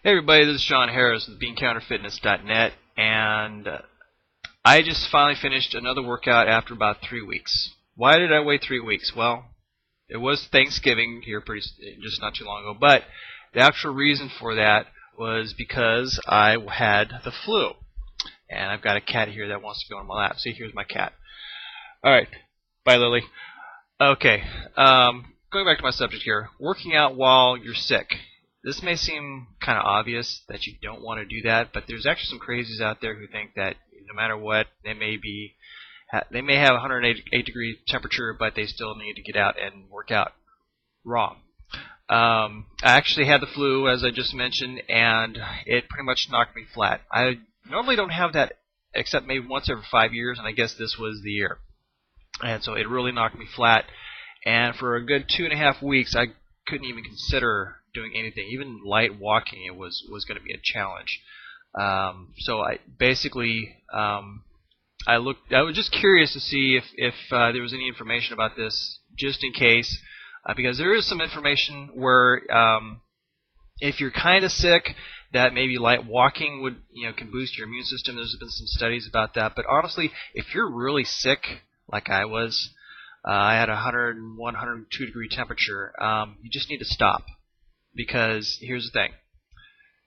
Hey everybody, this is Sean Harris with BeanCounterFitness.net, and I just finally finished another workout after about 3 weeks. Why did I wait 3 weeks? Well, it was Thanksgiving here just not too long ago, but the actual reason for that was because I had the flu. And I've got a cat here that wants to go on my lap. See, here's my cat. Alright, bye Lily. Okay, going back to my subject here, working out while you're sick. This may seem kind of obvious that you don't want to do that, but there's actually some crazies out there who think that no matter what, they may have 108 degree temperature, but they still need to get out and work out. Wrong. I actually had the flu, as I just mentioned, and it pretty much knocked me flat. I normally don't have that except maybe once every 5 years, and I guess this was the year. And so it really knocked me flat. And for a good 2.5 weeks, I couldn't even consider doing anything, even light walking. It was going to be a challenge. So I basically I was just curious to see if there was any information about this, just in case, because there is some information where if you're kind of sick, that maybe light walking would can boost your immune system. There's been some studies about that, but honestly, if you're really sick, like I was, I had 101, 102 degree temperature. You just need to stop. Because here's the thing,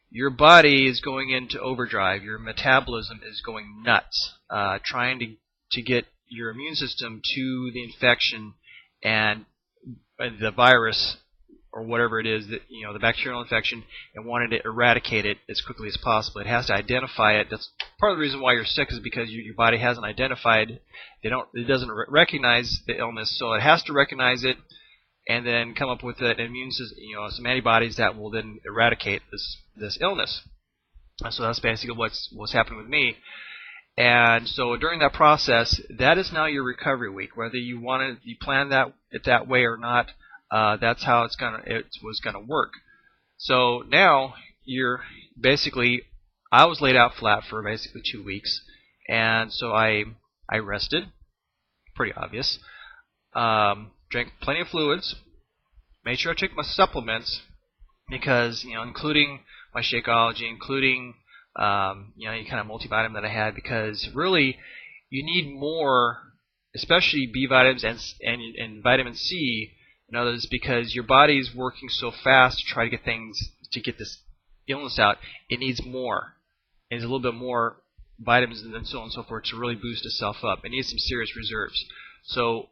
your body is going into overdrive, your metabolism is going nuts, trying to get your immune system to the infection and the virus or whatever it is, that the bacterial infection, and wanting to eradicate it as quickly as possible. It has to identify it. That's part of the reason why you're sick, is because your body hasn't identified. It doesn't recognize the illness, so it has to recognize it and then come up with an immune system, some antibodies that will then eradicate this illness. So that's basically what's happening with me. And so during that process, that is now your recovery week. Whether you plan it that way or not, that's how it was gonna work. So now I was laid out flat for basically 2 weeks, and so I rested. Pretty obvious. Drank plenty of fluids, made sure I took my supplements, because including my Shakeology, including any kind of multivitamin that I had, because really you need more, especially B vitamins and vitamin C and others, because your body is working so fast to try to get this illness out. It needs more. It needs a little bit more vitamins and so on and so forth to really boost itself up. It needs some serious reserves. So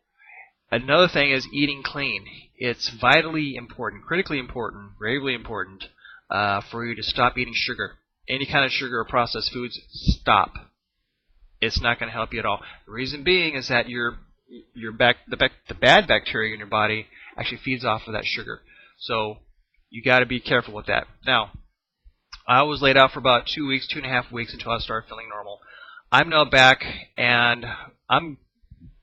another thing is eating clean. It's vitally important, critically important, gravely important for you to stop eating sugar. Any kind of sugar or processed foods, stop. It's not going to help you at all. The reason being is that the bad bacteria in your body actually feeds off of that sugar. So you got to be careful with that. Now, I was laid out for about 2 weeks, 2.5 weeks, until I started feeling normal. I'm now back, and I'm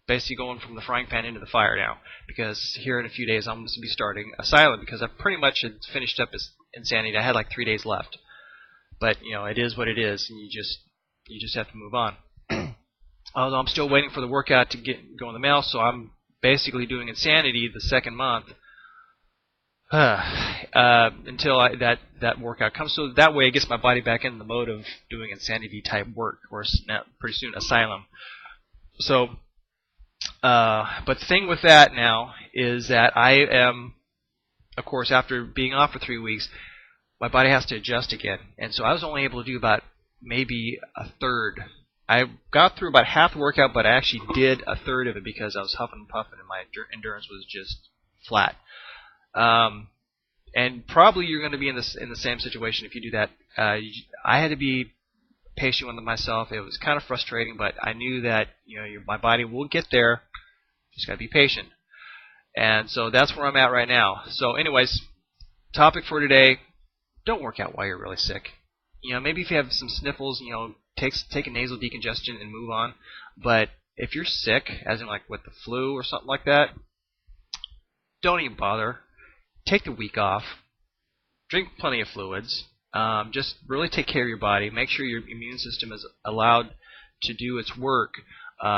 basically going from the frying pan into the fire now, because here in a few days I'm going to be starting Asylum, because I pretty much had finished up Insanity. I had like 3 days left, but it is what it is, and you just have to move on. Although I'm still waiting for the workout to go in the mail, so I'm basically doing Insanity the second month until that workout comes. So that way it gets my body back in the mode of doing Insanity type work, or pretty soon Asylum. So but the thing with that now is that I am, of course, after being off for 3 weeks, my body has to adjust again. And so I was only able to do about maybe a third. I got through about half the workout, but I actually did a third of it because I was huffing and puffing and my endurance was just flat. And probably you're going to be in the same situation if you do that. I had to be patient with myself. It was kind of frustrating, but I knew that my body will get there. Just got to be patient. And so that's where I'm at right now. So anyways, topic for today, don't work out while you're really sick. Maybe if you have some sniffles, take a nasal decongestion and move on. But if you're sick, as in like with the flu or something like that, don't even bother. Take the week off. Drink plenty of fluids. Just really take care of your body. Make sure your immune system is allowed to do its work,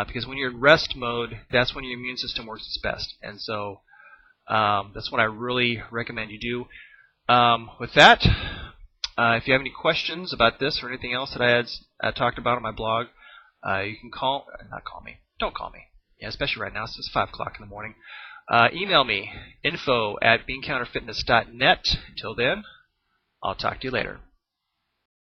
because when you're in rest mode, that's when your immune system works its best. And so that's what I really recommend you do. With that, If you have any questions about this or anything else that I had talked about on my blog, you can not call me. Don't call me. Yeah, especially right now. It's 5 o'clock in the morning. Email me, info@beancounterfitness.net. Until then, I'll talk to you later.